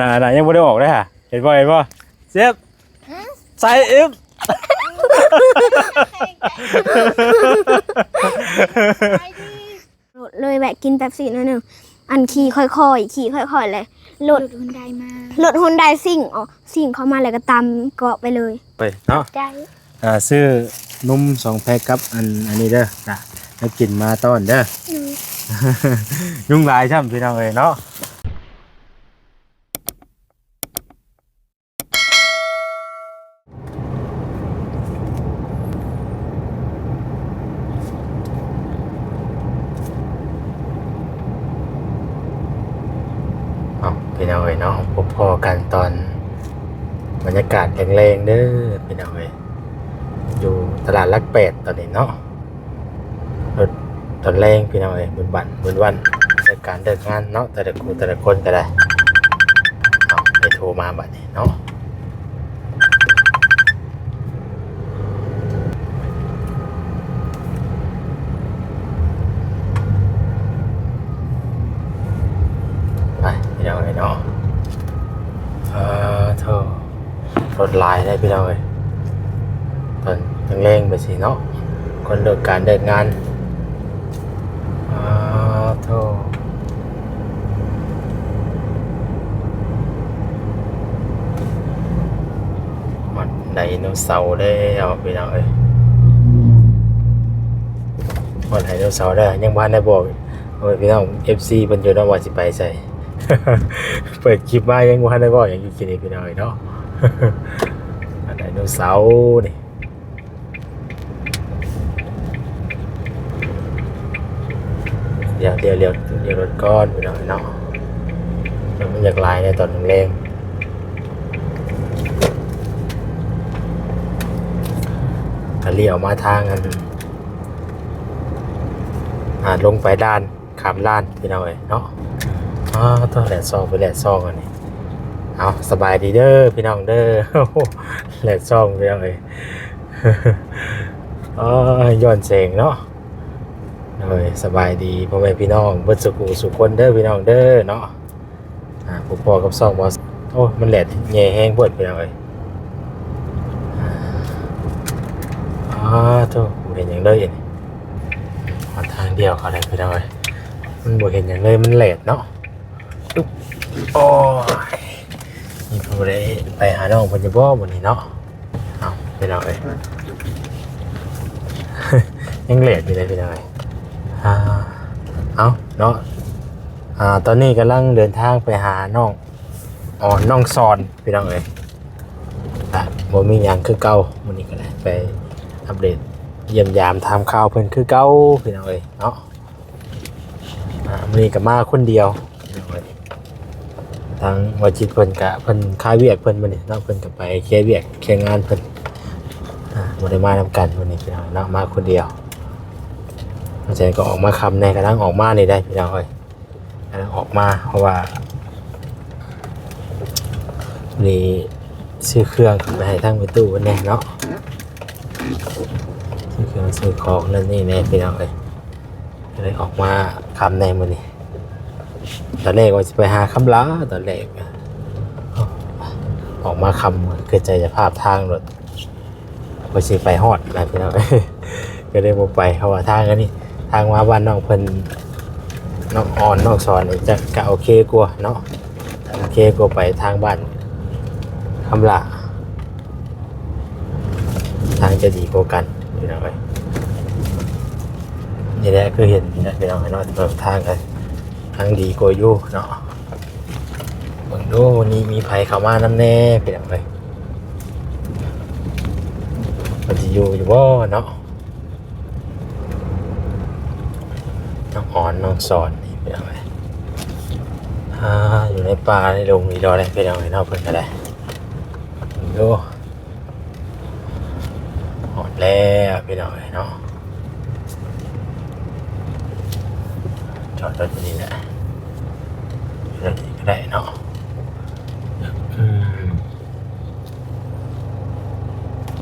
น่ะยังไม่ได้ออกเลยฮะเห็นบ่เจ็บใส่อึ๊บเลยแวะกินแป๊บซี่หน่อยหนึ่งอันขี่ค่อยๆเลยรถฮุนไดมารถฮุนไดซิ่งซิ่งเข้ามาเลยก็ตามเกาะไปเลยไปเนาะซื้อนุ่ม2แพ็คครับอันนี้เด้อจ้ะแล้วกินมาต้อนเด้อยุ่งหลายช่ำพี่น้องเอ้ยเนาะพี่น้องเอ้ยเนาะพบพอกันตอนบรรยากาศแรงๆเด้อพี่น้องเอ้ยอยู่ตลาดลักแปดตอนนี้เนาะรถตอนแรงพี่น้องเอ้ยบุญวันในการเดินงานเนาะแต่ละคนก็ได้ไปโทรมาบัดนี้เนาะไปพี่น้องเอ้ยเนาะโทรรถลายได้พี่น้องเอ้ยตอนแรงไปสิเนาะคนเดินการเดินงานโทษมันไดโนเสาร์ได้เอาไปหน่อยมันไดโนเสาร์ได้ยังบ้านได้บอกโอ้ยพี่น้อง FC บรรจุน้องว่าสิไปใส่ เปิดคลิปมายังบ้านได้บอกยังอยู่กินอีกพี่น้องเนาะ ไดโนเสาร์นี่เดี๋ยวรถก้อนไปหน่อยเนาะมันอยากลายในตอนแรงเลี้ยวมาทางกันลงไปด้านขามด้านพี่น้องเอ้ยเนาะต้องแหลกซองไปแหลกซองกันนี่เอาสบายดีเด้อพี่น้องเด้อแหลกซองพี่น้องเอ้ยย้อนเสียงเนาะสบายดีพ่อแม่พี่น้องเบิดสุขคนเด้อพี่น้องเด้อเนาะผมพอกับซองบอสโอ้มันแหลดแง่แห้งปวดพี่น้องเอ้ยโธ่เห็นอย่างเลยมาทางเดียวอะไรพี่น้องเอ้ยมันบ่เห็นอย่างเลยมันแหลดเนาะโอ้ยนี่ผมได้ไปหาน้องพันจะบ่บนนี้เนาะเอาพี่น้องเอ้ยยังแหลดอยู่เลยพี่น้องเอ้ยเอาเนาะตอนนี้กำลังเดินทางไปหาน้องซอนพี่น้องเอ้ยบ่มีหยังคือเก่ามื้อนี้ก็ได้ไปอัปเดตเยี่ยมยามถามข่าวเพิ่นคือเก่าพี่น้องเอ้ยเนาะมื้อนี้ก็มาคนเดียวพี่น้องเอ้ยทางวจิตเพิ่นก็เพิ่นค่าเวียกเพิ่นมื้อนี้เนาะเพิ่นก็ไปเคลียร์เวียกเคลียร์งานเพิ่นบ่ได้มานำกันมื้อนี้พี่น้องเนาะมาคนเดียวอาจารย์ก็ออกมาคำในกระทั่งออกมานี่ได้พี่น้องเอ้ยกระทั่งออกมาเพราะว่านี่ซื้อเครื่องไปให้ทั้งประตูวันนี้เนาะซื้อเครื่องซื้อของนั่นนี่แน่พี่น้องเอ้ยเลยออกมาคำในมื้อนี้ตอนแรกว่าจะไปหาคำล้าตอนแรกออกมาคำเกิดใจจะภาพทางรถว่าสิไปฮอดนะพี่น้องก็เลยบ่ไปเพราะว่าทางนี้ทางมาบ้านน้องเพิ่นน้องอ่อนน้องสอนนี่จะโอเคกว่าเนาะโอเคกว่าไปทางบ้านคำลาทางจะดีกว่ากันพี่น้องเอ้ยนี่แหละคือเห็นนะพี่น้องเนาะทางกันทางดีกว่าอยู่เนาะเบิ่งดูวันนี้มีไผเข้ามานำแน่พี่น้องเอ้ยมันสิอยู่บ่เนาะน้องอ่อนน้องสอนนี่เป็นอะไรอยู่ในป่าในดงนี่ดอกอะไรเป็นอะไรเนาะเพื่อนก็ได้ดูหอดแล้วเป็นอะไรเนาะจอดรถที่นี่แหละรถนี้ก็ได้เนาะ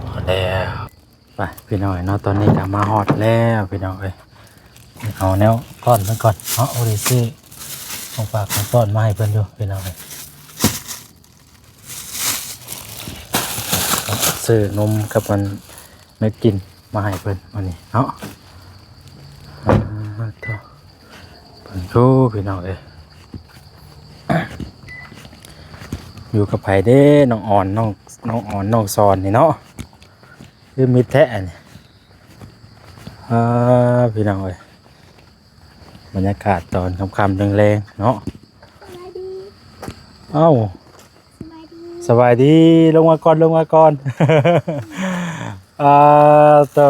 หอดแล้วไปพี่น้อยเนาะตอนนี้ก็มาหอดแล้วพี่น้อยเอาแนวก้อนมาก่อนโอ้ดิซี่ของฝากของต้อนมาให้เพื่อนอยู่พี่น้อง ซื้อนมกับมันไม่กินมาให้เพิ่นวันนี้เนาะเถอะเพิ่นโทพี่น้องเอ้ยอยู่กับไผเด้น้องอ่อนน้องน้องซอนนี่เนาะคือมิตรแท้นี่พี่น้องเอ้ยบรรยากาศตอนค่ำๆแรงๆเนาะเอ้าสบายดีลงมาก่อนต่อ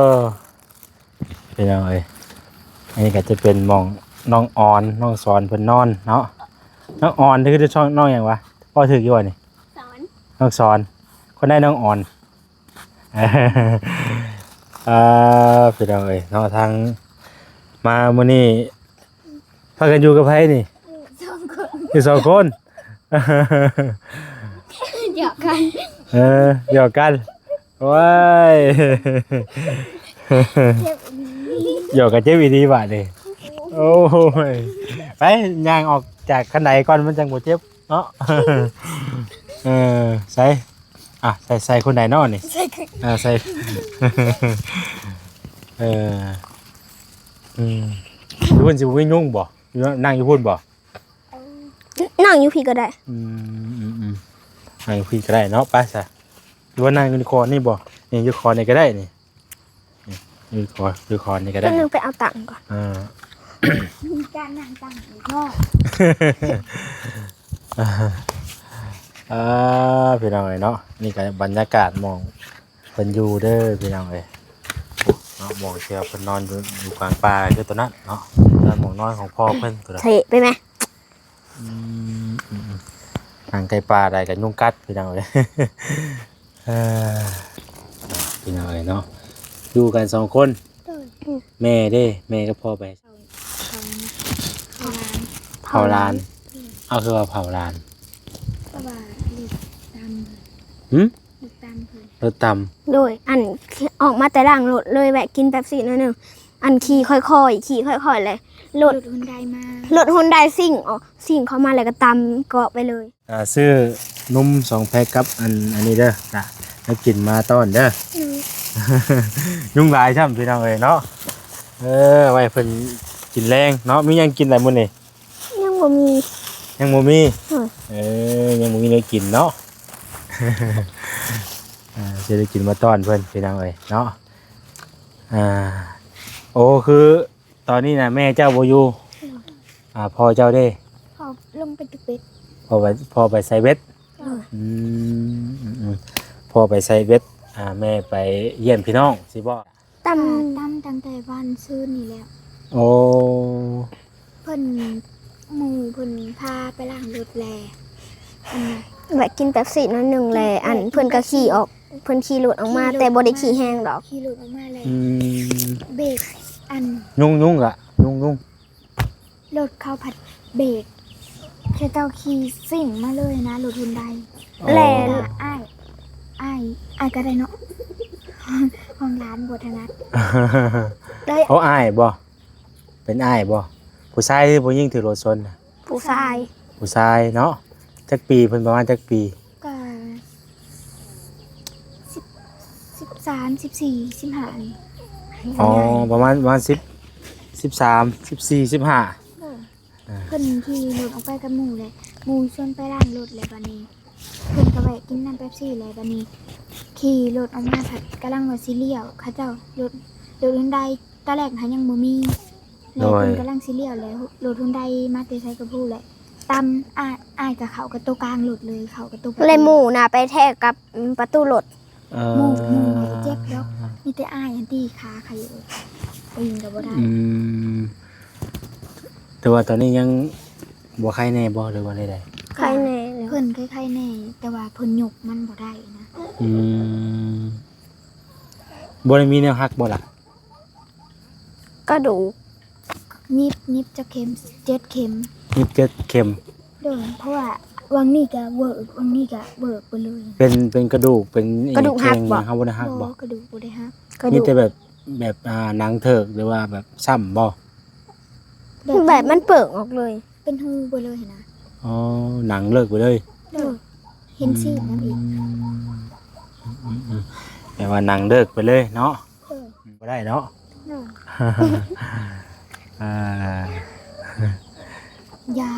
พี่น้องเอ้ยอันนี้ก็จะเป็นหม่องน้องอ่อนน้องสอนเพิ่นนอนเนาะน้องอ่อนนี่คือจะช่องน้องหยังวะพ่อถืออยู่บ่นี่สอนน้องสอนคนได้น้องอ่อนพี่น้องเอ้ยเนาะทางมามื้อนี้พากันอยู่กับไผนี่อยู่สองคนหยอกกันหยอกกันว้าย หยอกกันเจ็บอีดีบาดนี่โอ้ยไปย่างออกจากข้างในก่อนมันจังบ่เจ็บเนาะใส่ใส่คนไหนเนาะนี่ใส่อยู่พุ่นสิบ่ยุ่งบ่อยู่นั่งอยู่พุ่นบ่นั่งอยู่พี่ก็ได้นั่งอยู่พี่ก็ได้เนาะไปซะหรือว่านั่งอยู่คอนี่บ่นี่อยู่คอนี่ก็ได้นี่อยู่คอนี่ก็ได้นึงไปเอาตังค์ก่อนมีการนั่งตังค์อีกรอบพี่น้องเอ้ยเนาะนี่ก็บรรยากาศมองเพิ่นอยู่เด้อพี่น้องเอ้ยเนาะมองเชียวเพิ่นนอนอยู่กลางป่าคือตัวนั้นเนาะนอนหมองนอนของพ่อเพิ่นตัวนั้นเทไปไหมทางไก่ป่าได้กับยุงกัดพี่น้องเอ้ยพี่น้องเอ้ยเนาะอยู่กันสองคนแม่เด้แม่ก็พ่อไปเผาลานเอาคือว่าเผาลานรถตำโดยอันออกมาแต่ล่างรถเลยแวะกินแป๊บซี่หน่อยนึงอันขี่ค่อยๆเลยรถฮุนไดมารถฮุนไดซิ่งเข้ามาแล้วก็ตำเกาะไปเลยซื้อนุ่ม2แพ็คครับอันนี้เด้อจ้ะแล้วกินมาต้อนเด้อยุ่งหลายช่ำพี่น้องเอ้ยเนาะไว้เพิ่นกินแรงเนาะมียังกินอะไรมื้อนี้ยังบ่มียังบ่มีเนื้อกินเนาะจะได้กินมาต้อนเพื่อนพี่น้องเอ้ยเนาะโอ้คือตอนนี้นะแม่เจ้าบ่อยู่พ่อเจ้าได้พ่อลงไปตึกเป็ดพ่อไปใส่เบ็ดพ่อไปใส่เบ็ดแม่ไปเยี่ยมพี่น้องสิบ่ตั้งแต่วันซื้อนี่แล้วโอ้เพิ่นหมู่เพิ่นพาไปล้างรถแลแวะกินแป๊บซี่หน่อยนึงแลอันเพิ่นก็ขี่ออกเพิ่นขี่รถออกมาแต่บ่ได้ขี่แห้งดอกขี่รถออกมาเลยเบรกอันยุ่งอะยุ่งรถเข้าผัดเบรกแค่เจ้าขี่สิ่งมาเลยนะรถฮุนไดแล่อ้ายก็ได้เนาะห้องร้านบัวธนัทเขาอ้ายบ่เป็นอ้ายบ่ผู้ชายหรือผู้หญิงถือรถชนผู้ชายเนาะจักปีเพิ่นประมาณจักปีก็13 14 15นี่ประมาณ13 14 15เพิ่นขี่รถออกไปกับหมู่เลยหมู่ชวนไปร้านรถเลยบัดนี้เพิ่นก็แวะกินน้ำเป๊ปซี่เลยบัดนี้ขี่รถออกมาผัดกำลังว่าสิเลี้ยวเขาเจ้ารถฮุนไดตอนแรกหายังบ่มีแล้วเพิ่นกำลังสิเลี้ยวเลยรถฮุนไดมาแต่ไสก็พูดแหละตำอ้ายกับเขากับตัวกลางรถเลยเขากับตัวเลยหมู่น่ะไปแทกกับประตูรถหมู่เจ็บแล้วมีแต่อ้ายอันที่ขาใครปีนก็บ่ได้แต่ว่าตอนนี้ยังบ่ไข้แน่บ่หรือว่าใดๆไข้แน่เพิ่นไข้แน่แต่ว่าเพิ่นยกมันบ่ได้นะบ่ได้มีแนวหักบ่ล่ะกระดูกนิบจะเข็ม7เข็มนิบ7เข็มโดนเพราะว่าวังนี้ก็เวิร์กวังนี้ก็เบิกไปเลยเป็นกระดูกเป็นกระดูกหักบ่เฮาบ่ได้หักบ่กระดูกบ่ได้หักนี่แต่แบบหนังเถิกหรือว่าแบบซ้ำบ่แบบมันเปิกออกเลยเป็นหูไปเลยนะหนังเลิกไปเลยเห็นซีดนะพี่ แต่ว่านั่งเลิกไปเลยเนาะบ่ได้เนาะ อ่าย า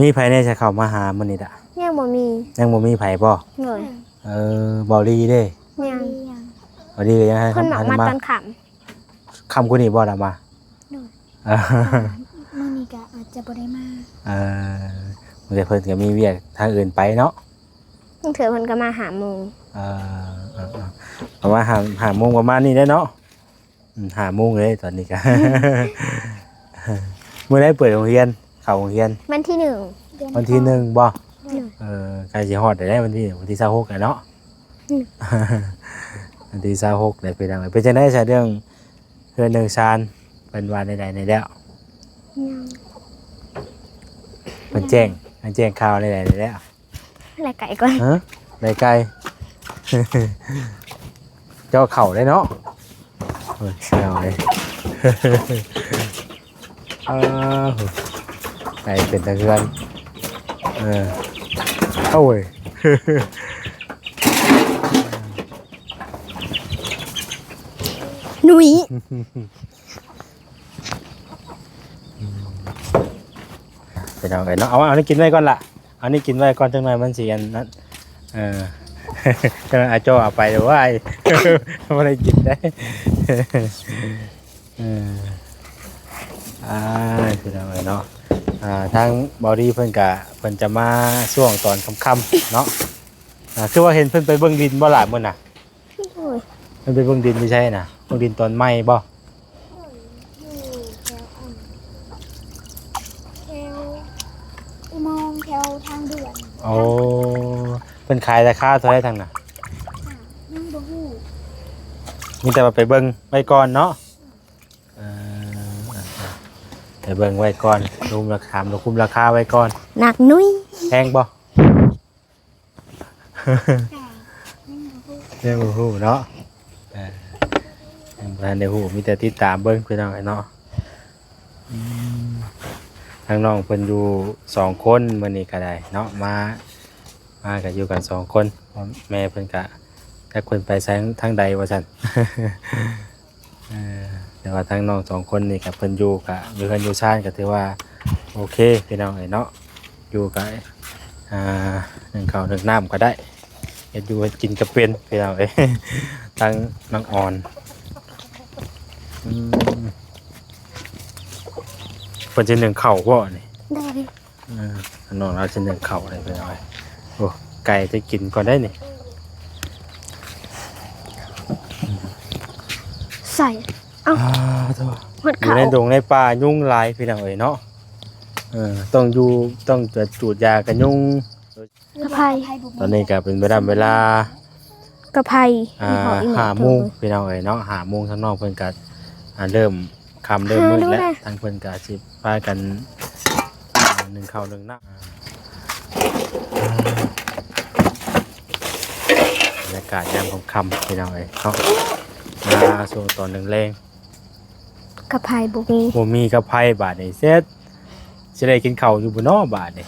มีไผเนี่ยจะเข้ามาหามื้อนี้ล่ะ ยังบ่มี ยังบ่มีไผบ่ เลย บ่ลีเด้ ยัง บ่ลีก็ยังให้ เพิ่นออกมาตอนค่ คำกูนี่บ่ล่ะมา มื้อนี้ก็อาจจะบ่ได้มา มื้อเพิ่นก็มีเวียกทางอื่นไปเนาะ ำเถื่อเพิ่นก็มาหาโมง ประมาณหาโมงประมาณนี้ได้เนาะหาโมงเลยตอนนี้ก็ เมื่อได้เปิดโรงเรียนเข้าโรงเรียน วันที่1 วันที่1บ่ใกล้สิฮอดได้วันที่26แล้วเนาะวันที่26ได้ไปดังเป็นจังได๋ซะเรื่องเรื่องชานเป็นว่าใดๆในแล้วเพิ่นแจ้งข่าวใดๆในแล้ว อะไรไก่ก่อน ฮะได้ไกล เจ้าเข่าได้เนาะเฮ้ยเอาเลยไก่เป็นตะเกือนโอ้ย หนุ่ย เป็นเอาไงเนาะเอานี่กินไว้ก่อนล่ะเอานี่กินไว้ก่อนจังหน่อยมันสิอันนั้นจังหน่อยอาโจเอาไปเดี๋ยวว่าไม่ได้กินได้เป็นเอาไงเนาะทางบอดี้เพิ่นจะมาช่วงตอนค่ำๆเนาะคือว่าเห็นเพิ่นไปเบิ่งดินบ่หลายมื้อน่ะเพิ่นไปเบิ่งดินไม่ใช่น่ะเบิ่งดินตอนไหม้บ่ อุโมงค์แถวทางด่วน โอ้เป็นขายราคาเท่าไหร่ทางน่ะ ยังบ่ฮู้ มีแต่ว่าไปเบิ่งไว้ก่อนเนาะไปเบิ่งไว้ก่อนดูราคาคุมราคาไว้ก่อน หนักนุ้ย แพงบ่ ยังบ่ฮู้ แพงบ่ฮู้เนาะยังบ่ทันได้ฮู้มีแต่ติดตามเบิ่งพี่น้องเนาะทางน้องเพิ่นอยู่2คนมื้อนี้ก็ได้เนาะมาก็อยู่กัน2คนแม่เพิ่นก็ถ้าเพิ่นไปทางใดว่าซั่น แต่ว่าทางน้อง2คนนี่ก็เพิ่นอยู่ก็อยู่กันอยู่ชานก็ถือว่าโอเคพี่น้องเนาะอยู่ก็นึ่งข้าวนึ่งน้ำก็ได้เฮ็ดอยู่กินก็เป็นพี่น้อง ทางน้องอ่อนเพิ่นสินึ่งข้าวบ่นี่ ได้ดิ น้องเราจะนึ่งข้าวได้พี่น้องโอ้ไก่จะกินก่อนได้นี่ ใส่เอ้าหด อยู่ เขา ในดงในป่ายุ่งหลายพี่น้องเนาะต้องจูดยากันยุ่ง กระไพ ตอนนี้ก็เป็นเวลาก ระไพ 5 โมงพี่น้องเนาะ5 โมงทั้งนอกเพิ่นก็เริ่มค่ำเริ่มมืดแล้วทางเพิ่นก็สิพากันนึ่งข้าวนึ่งน้ำบรรยากาศยามค่ำๆพี่น้องเนาะมาสู่ตอนแรง กระไพบุกนี้ ๆบ่มีกระไผบาดนี่เสร็จสิได้กินข้าวอยู่บ่เนาะบาดนี่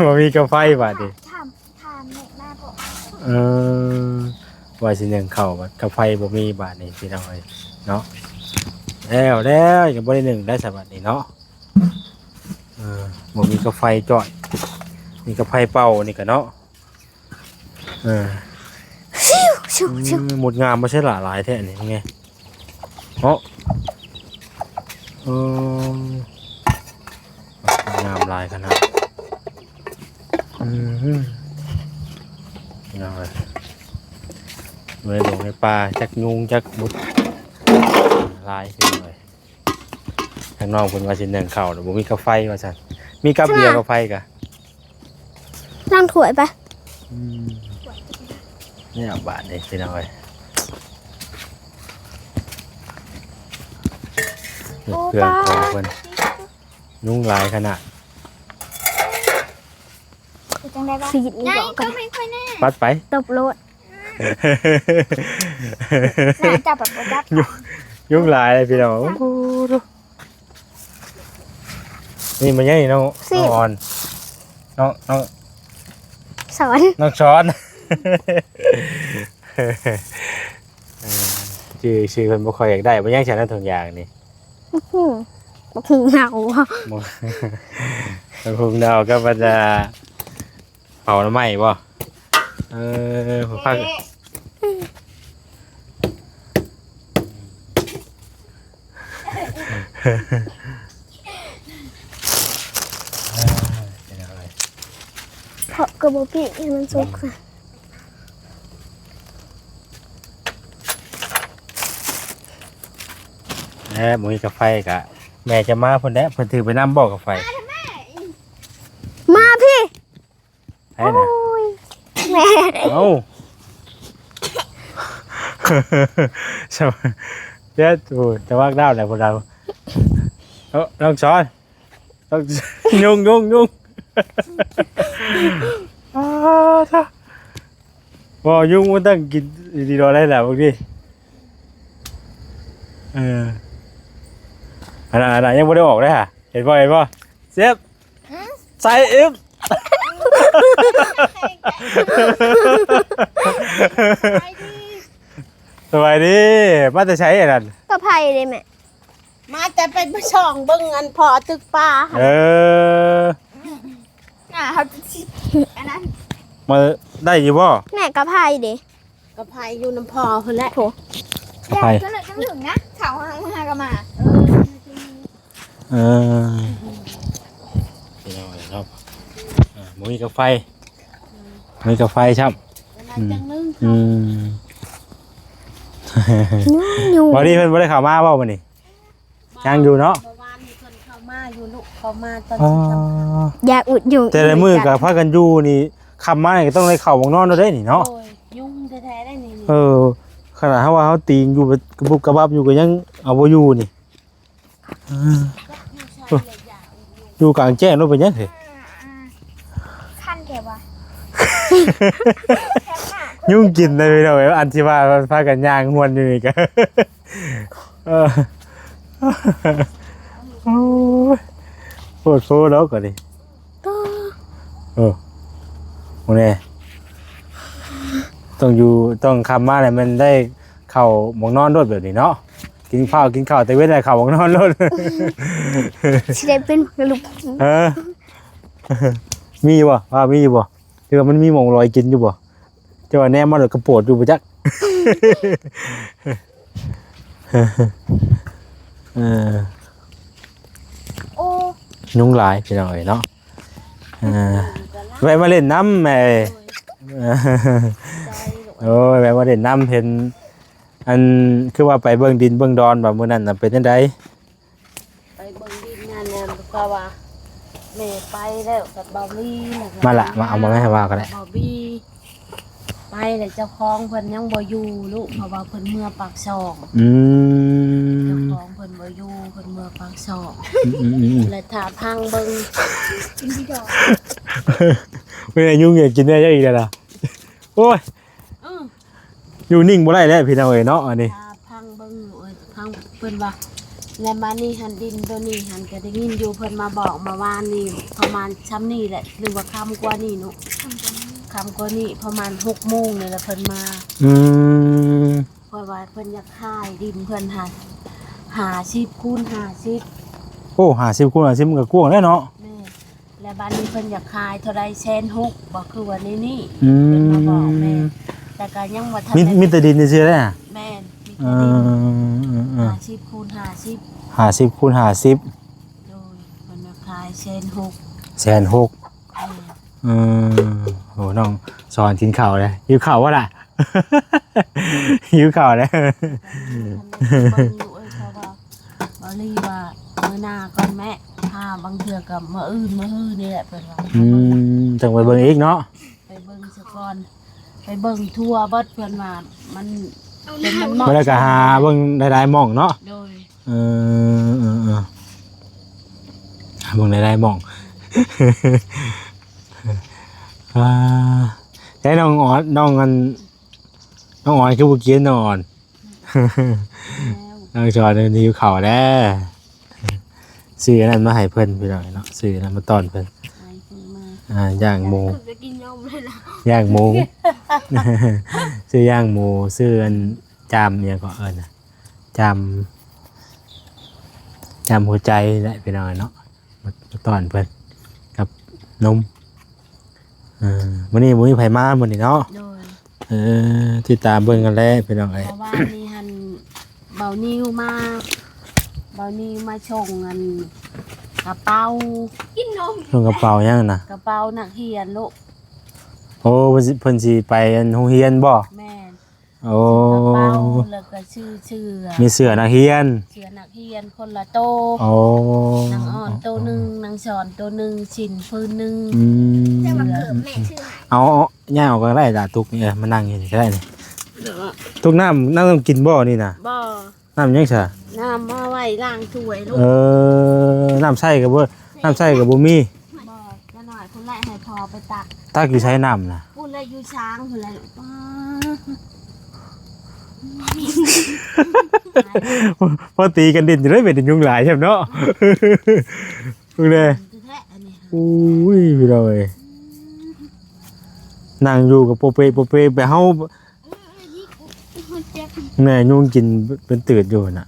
บ่มีกระไผบาดนี่ ถามแม่หน้าพ่อ ว่าสินึ่งข้าวบัดกระไผบ่มีบาดนี่พี่น้องเนาะแล้วยังบ่ได้นึ่งได้สบัดนี่เนาะบ่มีกระไฟจ่อยมีกระไฟเป่านี่ก็เนาะชิวหมดงามบ่ใช่หลายแท้นี่ไงเนาะงามหลายขนาดนี่เลยเลยลงในป่าจักยุงจักมุดลายขึ้นเลยทางน้องเพิ่นว่าสินึ่งข้าวบ่มีกาแฟว่าซั่นมีกับเบียร์กาแฟกะ ล้างถ้วยไป นี่บาทนี่พี่น้องเอ้ยเครื่องของเพิ่นนุ่งลายขนาด เป็นจังได๋บ้าง สีนี่บอกกั ก็ น ไม่ค่อยแน่ ปัดไป ตบโลด น่าจะแบบบ่จับ ยุ่งลายเลยพี่น้องโอ้โหนี่มันยังน้องอ่อนน้อง สอน น้องช้อนชื่อเพิ่นบ่ค่อยอยากได้บ่ยังฉันนั้นทุกอย่างนี่ บักหุงเหาบ่ บ่คงดาวก็มันจะเผาหน้ำไหม้บ่ผมพักเพราะกระบอกพี่ให้มันสุกค่ะ หมูกับไฟกะแม่จะมาเพิ่นแหละเพิ่นถือไปน้ำบอกกับไฟ มาพี่ ให้น่ะ โอ้ยแม่ เอ้าสวัสดีเด็ดโอ้จะว่างดาวแหละพวกเราน้องช้อนน้องยุ่งท่าบ่ยุ่งมันต้องกินดีๆรอได้แหละพวกนี้อะไรยังไม่ได้ออกเลยฮะเห็นป่ะเซฟใส่อิฟสบายดีมาจะใช้อะไรนั่น ก็ไผ่เลยแม่ มาแต่เป็นผู้ช่องเบิ่งอันพอตึกปลา เขาอันนั้น มาได้อยี่บ่ แม่ก็ไผ่เด้ กระไพอยู่น้ำพอเพิ่นแหละ โถ อยากก็เลยจังถึงนะเขาหากมา ครับมีกาแฟช่ำ จังนึง ยุ่ง วันนี้เพิ่นบ่ได้เข้ามาบ่มื้อนี้ยังอยู่เนาะ เมื่อวานมีคนเข้ามาอยู่ลูกเข้ามาตอน อ๋อ สิทำ อยากอุดยุ่ง แต่ละมื้อก็พากันอยู่นี่ค่ำมานี่ก็ต้องได้เข้าห้องนอนแล้วเด้นี่เนาะ โอ้ยยุ่งแท้ๆได้นี่ ขนาดเฮาว่าเฮาตีงอยู่กระบุกกระบับอยู่ก็ยังเอาบ่อยู่นี่อยู่กลางแจ้งเนาะเป็นยังไง ขั้นแกว่า ยุ่งกินได้ไปหน่อยอันที่ว่าพากันย่างมวนอยู่นี่ก็โอ้ยโคตรโฟแล้วก็ดิโอ้โหเนี่ยต้องคำมาเนี่ยมันได้เข่าหมองนอนรถแบบนี้เนาะกินข้าวแต่เว้นได้เข่าหมองนอนรถ สิได้เป็นกระลุก มีบ่ว่ามีบ่เดี๋ยวมันมีหมองลอยกินอยู่บ่เจ้าว่าแน่มันกระโปดอยู่บ่จักโอ้ ยุ่งหลายพี่น้องเอ้ยเนาะแวะมาเล่นน้ำแม่โอ้ยแวะมาเล่นน้ำเห็นอันคือว่าไปเบิ่งดินเบิ่งดอนแบบมื้อนั้นน่ะเป็นจังได๋ ไปเบิ่งดินงานแนวก็ว่าแม่ไปแล้วกับเบาลี่ มาละมาเอามาให้ว่าก็ได้ เบาบี้ไปแล้วเจ้าของเพิ่นยังบ่อยู่ลูกเพราะว่าเพิ่นเมื่อปากช่อง เจ้าของเพิ่นบ่อยู่เพิ่นเมื่อปากช่องเลยถามพังเบิ่ง กินที่ดอก ไม่ได้ยุ่งอยากกินได้ยังอีกแล้วล่ะโอ้ยอยู่นิ่งบ่ได้แล้วพี่น้องเอ้ยเนาะอันนี้ ถามพังเบิ่งเอ้ยพังเพิ่นว่าแล้วมานี่หันดินตัวนี้หันก็ได้ยินอยู่เพิ่นมาบอกมาวานนี่ประมาณช้ำนี่แหละหรือว่าค่ำกว่านี่นุค่ำกว่านี่ประมาณ6 โมงนี่แหละเพิ่นมาเพราะว่าเพิ่นอยากขายดินเพิ่น50 คูณ 50 โอ้50คูณ50มันก็กว้างแล้วเนาะ แม่แล้วบ้านนี้เพิ่นอยากขายเท่าใด1,600,000บ่คือว่านี่ อื เพิ่นมาบอก ม แม่แต่ก็ยังบ่ทัน มีแต่ดินซื่อๆแล้วน่ะ แม่นมี เอ แต่ดิน อ 50 คูณ 50 50คูณ50 โดยเพิ่นมาขาย1,600,000 160,000โหน้องสอนกินข้าวเลยหิวข้าวบ่ล่ะ หิวข้าวแล้ว เบิ่งอยู่เอ้ยเพราะว่าบ่รีว่ามื้อหน้าก่อนแม่ถ้าบางเทื่อก็มื้ออื่นมื้อฮื้อนี่แหละเพิ่นว่า จังไปเบิ่งอีกเนาะ ไปเบิ่งซะก่อนไปเบิ่งทั่วเบิดเพิ่นว่ามันเป็นมันเหมาะ บ่ได้ก็หาเบิ่งหลายๆหม่องเนาะ โดย หาเบิ่งหลายๆหม่อง แต่น้องอ๋อนน้องคือบ่กินน้องอ่อน แล้ว น้องจอยนี่หิวข้าวแล้วซื้ออันนั้นมาให้เพิ่นพี่น้องเนาะซื้ออันนั้นมาต้อนเพิ่น ไปเพิ่นมา ย่างหมู จะกินนม มเลยล่ะ ย่างหมู ซื้อย่างหมูซื้ออันจามเนี่ยก็น่ะจามหัวใจแหละพี่น้องเนาะมาตอนเพิ่นกับนมมื้อนี้มื้อไผมามื้อนี้เนาะ โดย ติดตามเบิ่งกันแล้วพี่น้องเอ้ย เพราะว่านี่หันเบานิ้วมาชงอันกระเป๋า ส่งกระเป๋ายังน่ะ กระเป๋านักเรียนลูก โอ้เพิ่นสิไปอันโรงเรียนบ่ แม่น โอ้ กระเป๋าแล้วก็ชื่อ มีเสื้อนักเรียน เสือนักเรียนคนละโต โอ้ นางอ่อนโตหนึงนางสอนโตหนึงฉินพื้นหนึง อืม แต่ว่าเกิดแม่ชื่อไหน เอาย่างออกก็ได้ล่ะตุกนี่มานั่งอยู่นี่ก็ได้นี่ตุกน้ำต้องกินบ่นี่น่ะ บ่ น้ำยังซะ น้ำมาไว้ล้างถ้วยลูก น้ำใส่ก็บ่มี บ่จะหน่อยคุณแหละให้พอไปตัก ตักอยู่ใช้น้ำน่ะ พูดเลยอยู่ช้างคุณแหละป้า พอตีกันดินจะได้เป็นยุงหลายใช่ไหมเนาะมึงเลย แท้อันนี้ อุ้ยพี่เราเอ้ยนั่งอยู่กับโปเปไปเฮาแม่ยุงกินเป็นตืดอยู่น่ะ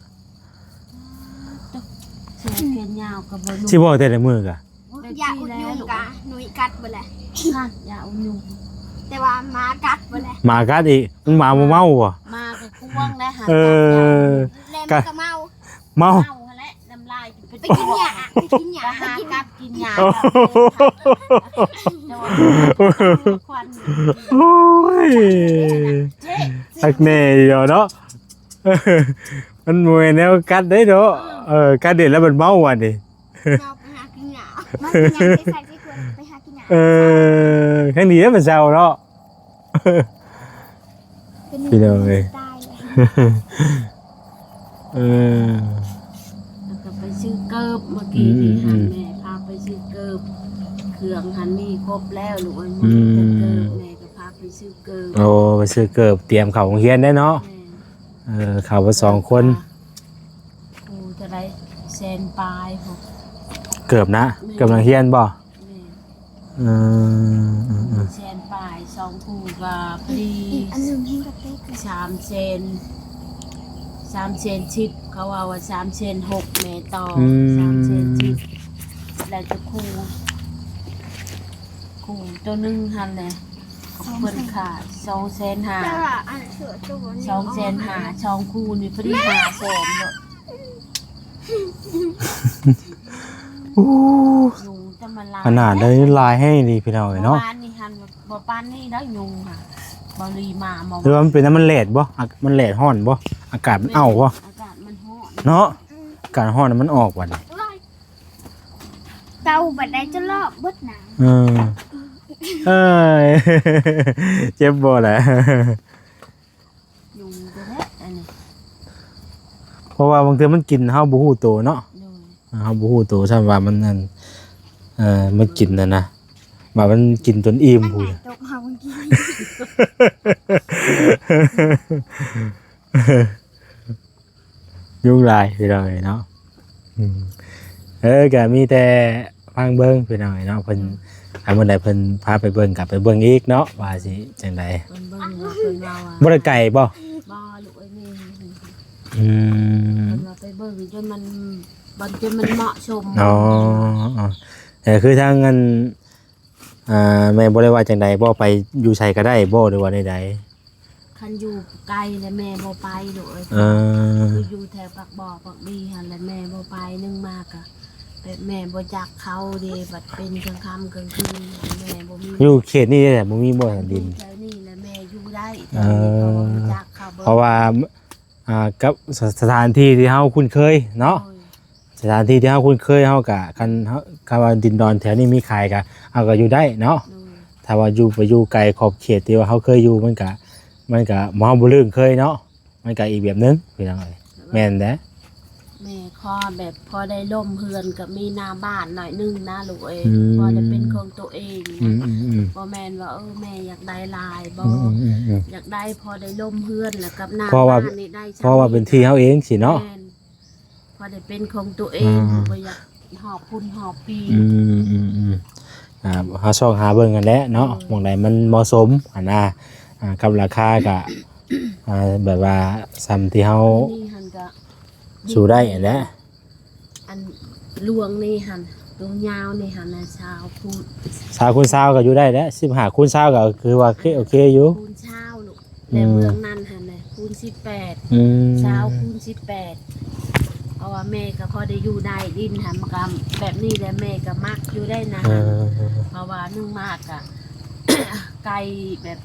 เสือเพียนยาวกับบลู สิบ่แต่ละมื้อกะ อยากอุดยุงกะหนุ่ยกัดบ่แหละ ค่ะยาวยุง แต่ว่าหมากัดบ่แหละ หมากัดอีกมันหมาบ่เมาบ่ มากับกวางได้หา เออ แล้วมันก็เมา เมา เมาแหละน้ำลายเป็น ไปกินหญ้าไปกินหญ้า หา ไปกิน กัดกินยาควัน โอ้ยตักแน่เดียวเนาะมันมวยแนวกัดได้เนาะกัดเด็ดแล้วมันเมาว่ะดิ เมาไปหากินหญ้ามากินหญ้าไปใส่ที่ควรไปหากินหญ้า แค่นี้มันเศร้าเนาะ พี่น้องเอ้ย ตายเลย แล้วก็ไปซื้อเกิบเมื่อกี้นี่หันแม่พาไปซื้อเกิบเครื่องหันนี่ครบแล้วลูกอันนี้เป็นเกิบแม่ก็พาไปซื้อเกิบ โอ้ไปซื้อเกิบเตรียมเข้าโรงเรียนได้เนาะ แม่ เข้าไป2 คน ครูจะได้แซนปลายผม เกิบนะเกิบโรงเรียนบ่ แม่ แซนปลาย2ครูกับพอดี อีกอันหนึงให้กับเต๊กเลย 3 เซน10เขาว่า3 เซน6แม่ต่อ3 เซน10แล้วจะครูตัวหนึงหันเลยเพิ่นขาด2 เซน แต่ 5 ว่าอันเสือตัวนี้ 2 เซน5ช่องครูนี่พอดี5 แสนเนาะ อู้ ยุงจะมาลาย ขนาดได้ลายให้ดีพี่น้องเอ้ยเนาะ บ้านนี่หันบ่ปานนี่ได้ยุงค่ะบ่รีมาหมอ หรือว่ามันเป็นน้ำมันแหลดบ่มันแหลดร้อนบ่อากาศมันเอาบ่ อากาศมันร้อน เนาะอากาศร้อนมันออกว่ะนี่ เตาบัดได้จะลอกเบิดหนัง เอ้ย เจ็บบ่แหละ ยุงจะแท้อันนี้ เพราะว่าบางทีมันกินเฮาบ่ฮู้ตัวเนาะ โดย เฮาบ่ฮู้ตัวซ้ํว่ามันนั่นมันกินนะว่ามันกินจนอิ่มพู้น ตกเฮาเมื่อกี้ ยุ่งหลายพี่น้องเอ้ยเนาะก็มีแต่ฟังเบิ่งพี่น้องเอ้ยเนาะเพิ่นถ้ามื้อใดเพิ่นพาไปเบิ่งกลับไปเบิ่งอีกเนาะว่าสิจังได๋ เพิ่นเบิ่งว่าเพิ่นเว้า บ่ได้ไกลบ่ บ่ลูกเอ้ยแม่ อืม เพิ่นว่าไปเบิ่งจนมันเหมาะสม อ๋อคือทางเงินแม่บ่ได้ว่าจังใดบ่ไปอยู่ไสก็ได้บ่หรือว่าใด คันอยู่ไกลแล้วแม่บ่ไปลูกเอ้ย ๆ คืออยู่แถวปากบ่อปากดีหั่นแหละแม่บ่ไปนึงมากอะแต่แม่บ่จักเขาเด้บัดเป็นกลางค่ำกลางคืนแม่บ่มี อยู่เขตนี้แหละบ่มีบ่แผ่นดิน แถวนี้แหละแม่อยู่ได้แถวนี้เขาบ่จักเขาเบิ่ง เพราะว่ากับสถานที่ที่เฮาคุ้นเคยเนาะ โอ้ย สถานที่ที่เฮาคุ้นเคยเฮาก็คันเฮาคำว่าดินดอนแถวนี้มีขายก็เฮาก็อยู่ได้เนาะ โอ้ย ถ้าว่าอยู่ไปอยู่ไกลขอบเขตที่ว่าเฮาเคยอยู่มันก็บ่เฮาบ่ลืมเคยเนาะมันก็อีกแบบนึงพี่น้องเอ้ยแม่นเด้ แม่ขอแบบพอได้ล่มเฮือนกับมีหน้าบ้านหน่อยนึงนะลูกเอ้ยพอได้เป็นของตัวเอง อื นะ ม บ่แม่นว่าแม่อยากได้หลายบ่ อืม อยากได้พอได้ล่มเฮือนแล้วกับหน้า เพราะว่า บ้านนี่ได้ เพราะว่าเป็นที่เฮาเองสิเนาะ แม่พอได้เป็นของตัวเอง อืม บ่อยากหอบพุ่นหอบปี อืม หาช่องหาเบิ่งกันแหละเนาะหม่องใดมันเหมาะสมอันน่ะกับราคาก็แบบว่าซ้ำที่เฮา นี่หันก็ สู่ได้อันแหละ อันลวงนี่หันลวงยาวนี่หันนะชาวพูด สาวคูณสาวก็อยู่ได้แล้ว15คูณสาวก็คือว่าโอเคอยู่ คูณเช้าลูกแต่เมืองนั้นหันนะคูณ18 อืม เช้าคูณ18เพราะว่าแม่ก็พอได้อยู่ได้ดินหันมากรรมแบบนี้แหละแม่ก็มักอยู่ได้นะ เออ เพราะว่านึ่งมากอะ ไก่แบบ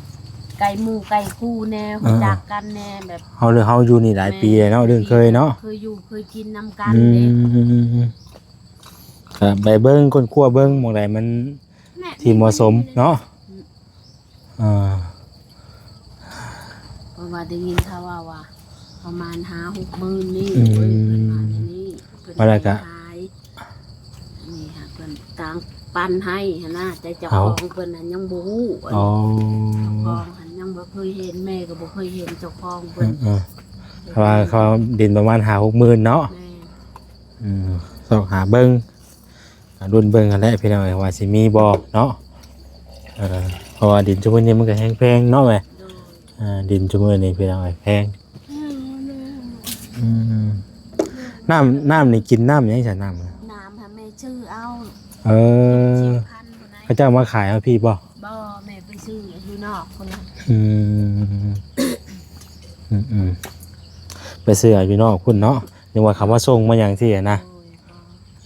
ไก่หมูไก่คู่แน่รู้จักกันแน่แบบ เฮาอยู่นี่หลายปีแล้วเนาะเรื่องเคยเนาะ เคยอยู่เคยกินน้ำกัน อื เด้ มครับไปเบิ่งคนคั่วเบิ่งหม่องใดมันที่เหมาะสมเนาะอ่า เพราะว่าได้ยินเขาว่าประมาณ5-6 มื้อนี่เว้ยเพิ่นมาในนี้เพิ่นให้ขายนี่ค่ะเพิ่นต่างปันให้หั่นน่ะแต่เจ้าของเพิ่นน่ะยังบ่ฮู้ อ๋อ เจ้าของหันยังบ่เคยเห็นแม่ก็บ่เคยเห็นเจ้าของเพิ่น เพราะว่าเขาดินประมาณ5-6หมื่นเนาะ แม่ สอกหาเบิ่งรุ่นเบิ่งกันแหละพี่น้องว่าสิมีบ่เนาะเพราะว่าดินจุมื้อนี้มันก็แพงๆเนาะแม่ โดย ดินจุมื้อนี้พี่น้องแพงน้ำนี่กินน้ำหยังจ้ะน้ำ น้ำค่ะแม่ชื่อเอา เออ พันคนไหน เขาเจ้ามาขายเอาพี่บ่ บ่แม่ไปซื้ออยู่นอกคนละ ไปซื้ออยู่นอกคุณเนาะนึกว่าเขามาส่งมาอย่างที่นะ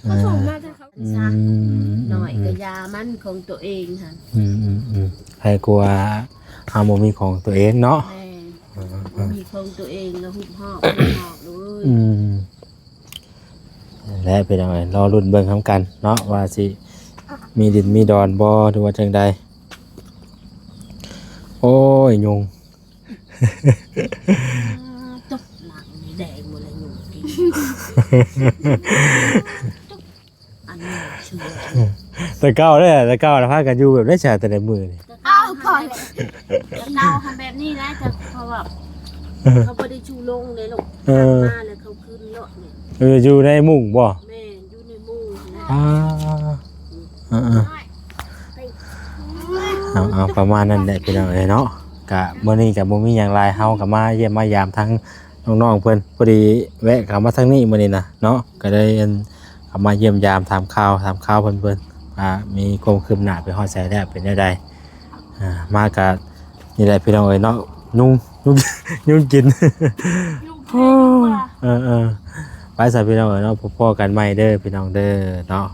โอ้ย เขาส่งมาแต่เขา หน่อยก็ยามันของตัวเองค่ะ ใครกลัวหาโมมีของตัวเองเนาะ แม่มีของตัวเองแล้วหุบหอกเลย และเป็นยังไงรอรุ่นเบิ่งทำกันเนาะว่าสิมีดินมีดอนบ่หรือว่าจังใดโอ้ยยุง ตกหลังนี่แดงหมดเลยหนูกินอันนี้เชื่อ แต่เก้าเลยแต่เก้าแล้วพากันอยู่แบบได้ชาแต่ในมือนี่ เอาพอเลยเราทำแบบนี้นะจะเพราะว่าเขาไม่ได้ชูลงเลยลูกมาแล้วเขาขึ้นรถเนี่ย อยู่ในมุ้งบ่ แม่อยู่ในมุ้งนะ เอาประมาณนั้นแหละพี่น้องเอ้ยเนาะกะมื้อนี้กะบ่มีหยังหลายเฮาก็มาเยี่ยมมายามทั้งน้องๆเพิ่นพอดีแวะเข้ามาทางนี้มื้อนี้นะเนาะก็ได้เข้ามาเยี่ยมยามถามข่าวเพิ่นว่ามีความคืบหน้าไปฮอดไสแล้วเป็นจังไดมากะนี่แหละพี่น้องเอ้ยเนาะยุ่งกินไปซะพี่น้องเอ้ยเนาะพบกันใหม่เด้อพี่น้องเด้อเนาะ